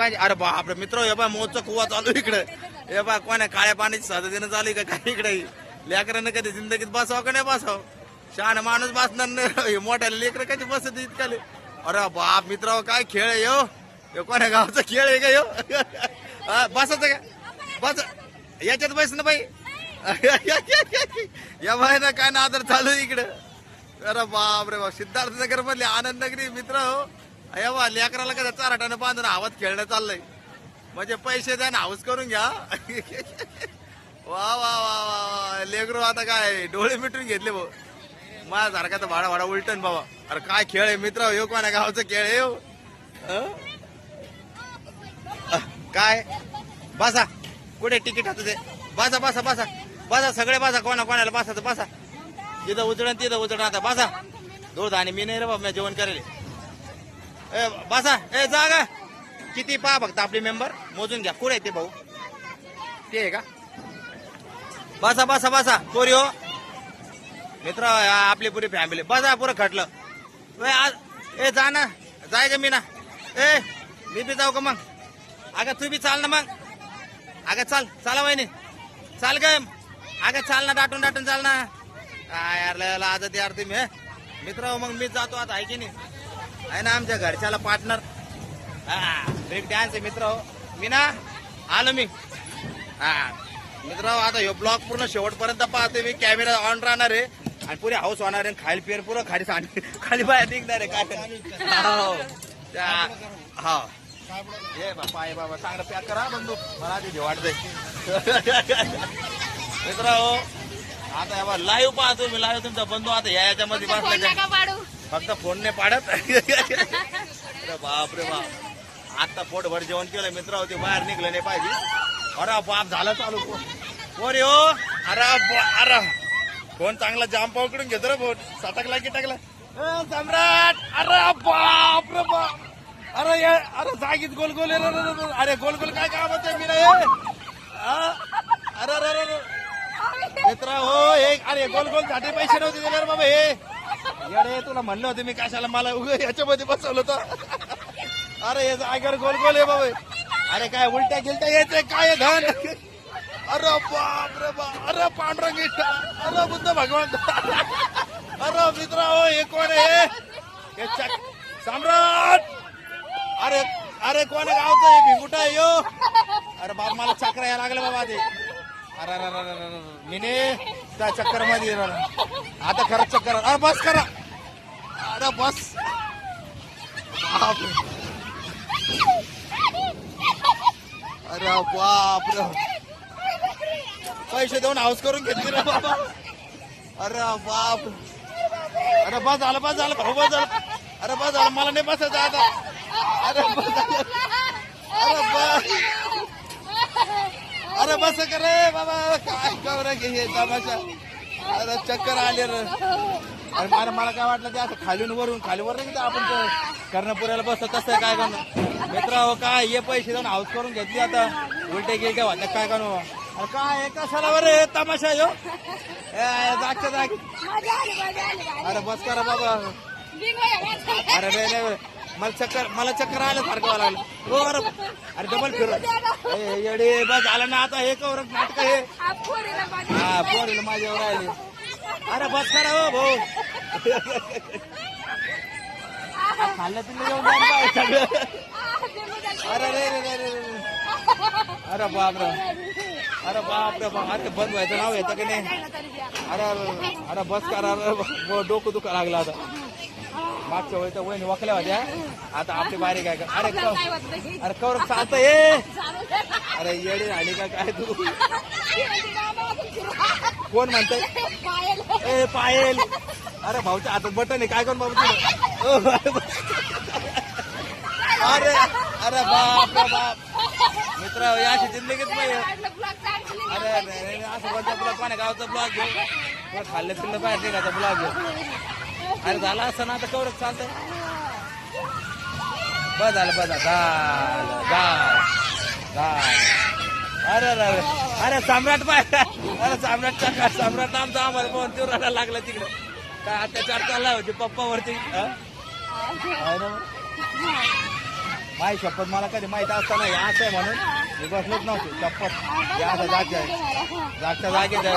काय अरे बापरे मित्र हे बा मोजचा कुवा चालू इकडे हे बा कोणा काळ्या पाण्याची साधं देणं चालू आहे का काय इकडे लेकरांना कधी जिंदगीत बसावं का नाही बसावं शहाण माणूस बसणार नाही मोठ्याला लेकर कधी बसत इतकाले अरे बाप मित्र काय खेळ आहे यो कोण्या गावचा खेळ आहे का यो बसायचं का बस याच्यात बस ना बाई या बाई ना काय ना आदर चालू इकडे अरे बाप रे बाप सिद्धार्थनगर मधले आनंद नगरी मित्र हो अया बा लेकराला कदा चाराटानं बांधून हवात खेळणं चाललंय म्हणजे पैसे द्या ना हाऊस करून घ्या वा वा वा वा लेकरो आता काय डोळे मिटून घेतले भाऊ माझ्यासारखा तर भाडा भाडा उलटन बाबा अरे काय खेळ आहे मित्र हो कोणा गावचा खेळ आहे हो काय बसा कुठे तिकीट होतं ते बसा बसा बसा बसा सगळे बसा कोणाला बसायचं बसा तिथं उचडण तिथं उचडण आता बसा दूध आणि मी नाही रे बाबा मी जेवण करेल ए बसा ए जागा किती पहा फक्त आपली मेंबर मोजून घ्या कुठे आहे ते भाऊ ते आहे का बसा बसा बसा पोरी हो मित्र आपली पुरी फॅमिली बसा पुरं खटलं ए जा ना जाय का मी ना ए मी बी जाऊ का मग अगं तू बी चाल ना मग अगं चला वहिनी चाल ग अगं चाल ना दाटून चाल ना यार आजत यार तुम्ही मित्र मग मी जातो आता आहे की नाही आहे ना आमच्या घरच्याला पार्टनर ब्रेक डान्स आहे मित्र मी ना आलो मी मित्र आता ह्यो ब्लॉग पूर्ण शेवटपर्यंत पाहते मी कॅमेरा ऑन राहणार आहे आणि पुरे हाऊस होणार आहे खाली पेर पुरं खाली बाहेर निघणार आहे काय हो ये बापा ये बाबा चांगलं पॅक करा बंधू मला आधी वाटतंय मित्र हो आता या लाईव्ह पाहतो मी लाईव्ह तुमचा बंधू आता याच्यामध्ये बसला फक्त फोन ने पाडत अरे बाप रे बाप आता पोटभर जेवण केलं मित्र होते बाहेर निघलं नाही पाहिजे अरे बाप झालं चालू पोर हो अरे फोन चांगला जाम पकडून घेतो रे फोन सटकला की टाकला सम्राट अरे बाप रे बाप अरे जागीत गोल गोल अरे गोल गोल काय काम होते मी अरे अरे मित्र हो एक अरे गोल गोल साठी पैसे नव्हते दिले बाबा हे येडे तुला म्हणलं होतं मी कशाला मला याच्यामध्ये बसवलं होतं अरे हे जागर गोल गोल आहे बाबा अरे काय उलट्या गिलट्या यायचंय काय घन अरे बाप रे बाप अरे पांढरंग अरे बुद्ध भगवान अरे मित्र हो हे कोण आहे सम्राट अरे अरे कोण गावचं हे भिंगुटा आहे यो अरे बाप मला चक्र यायला लागलं बाबा ते अरे अरे मीने त्या चक्कर मध्ये आता खरंच चक्कर अरे बस करा अरे बस अरे बाप रे पैसे देऊन हाऊस करून घेतली रे बाबा अरे बाप अरे बस झालं भाऊ बस झालं अरे बस झालं मला नाही बसायचं आता अरे बस झालं अरे बस कर रे बाबा काय कवर घे तमाशा अरे चक्कर आले रे अरे मला काय वाटलं ते असं खालून वरून नाही आपण कर्णपुऱ्याला बसतो तसं काय करणं मित्र हो काय हे पैसे देऊन हाऊस करून घेतली आता उलटे गेले काय वाटत काय करू अरे काय कशाला बरं तमाशा यो जागच्या जागी अरे बस करा बाबा अरे नाही मला चक्कर आलं सारखं लागलं हो अरे डबल फिर येडे बस आलं ना आता हे कवर नाटक हे हा पोरीला माझ्यावर आले अरे बस करा हो भाऊ खाल्लं तिला येऊन जाऊन सगळं अरे अरे बाप रे बाप अरे बंद व्हायचं नाव येतं की नाही अरे बस करा डोकं दुखा लागलं आता मागच्या वेळी तर वहिनी वकल्या होत्या आता आपली बारीक आहे का अरे कवर चालतं ये अरे येडे आली का काय तू कोण म्हणतंय ए पायल अरे भाऊच्या हातात बटन आहे काय कोण बाबू अरे अरे बाप रे बाप मित्र याची जिंदगीच नाही अरे असं बोलता तुला कोणा गावचा ब्लॉग घेऊ खाल्लं पिल्लं बाहेर निघायचा ब्लॉग घेऊ अरे झालं असं ना आता कवरच चालतंय बस झालं अरे अरे सम्राट पाय अरे सम्राट आमचा आम्हाला पाहून ते रडायला लागला तिकडे काय अत्याचार चालला होते पप्पावरती माही शपथ मला कधी माहित असताना हे असं आहे म्हणून मी बसलोच नव्हतो शपथ हे असं जागच्या जागेत आहे.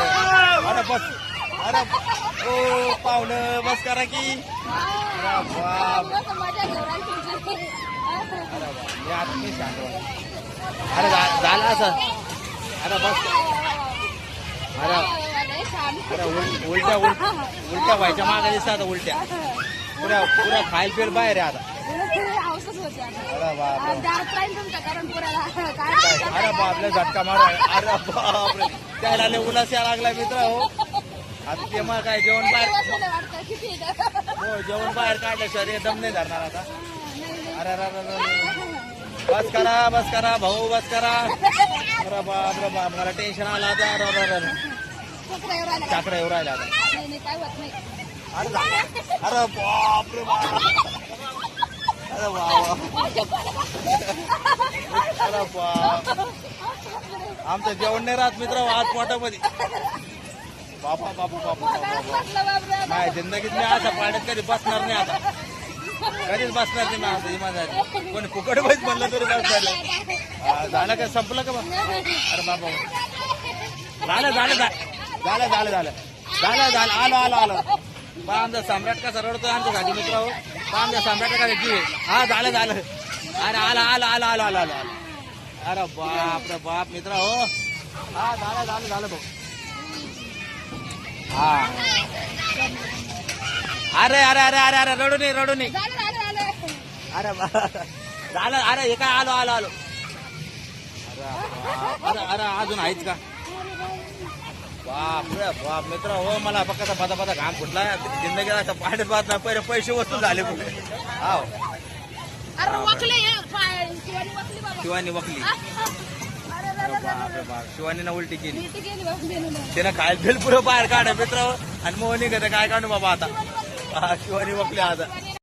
अरे बस अरे ओ पाहुणं बस करा की अरे बाप अरे बाप मी आता मी सांगतो अरे झालं असं अरे बस अरे अरे उलट्या उलट्या व्हायच्या मागे दिसतात आता उलट्या पुऱ्या खायल पेल बाहेर आहे आता अरे बाप अरे बापले झटका मारा अरे बापरे त्याला लय उल्हास यायला लागला मित्र हो आता ते मग काय जेवण बाहेर हो जेवण बाहेर काढलं शरीर दम नाही धरणार आता अरे अरे बस करा भाऊ बस करा अरे बाप मला टेन्शन आलं आता अरे चाकरा येऊ राहिला आता अरे बाप रे बाप अरे अरे बाप आमचं जेवण नाही राहत मित्र आज पोटामध्ये बापा बापू बापू नाही जिंदगीत मी असा पाण्यात कधी बसणार नाही आता कधीच बसणार नाही मी आता इमानदारी कोणी फुकट बस म्हणलं तरी बसणार झालं का संपलं का मग अरे बाबा झालं आलो बा आमचा सम्राट कसा रडतोय आमच्या घाटी मित्र हो बा आमच्या सम्राट का जीव हा झालं अरे आला अरे बाप रे बाप मित्र हो हा झालं भाऊ हा अरे रडू नये अरे झालं अरे हे काय आलो अरे अजून आहेच का बाप रे बाप मित्र हो मला फक्त पदा घाम फुटला जिंदगीला असं पाण्यात पाहत नाही पहिले पैसे वस्तू झाले कुठे हा शिवानी वकली बाप शिवानीनं उलटी केली त्यानं काय भेल पुरं बाहेर काढ मित्र आणि मोहनी काय काढू बाबा आता शिवानी वकली आता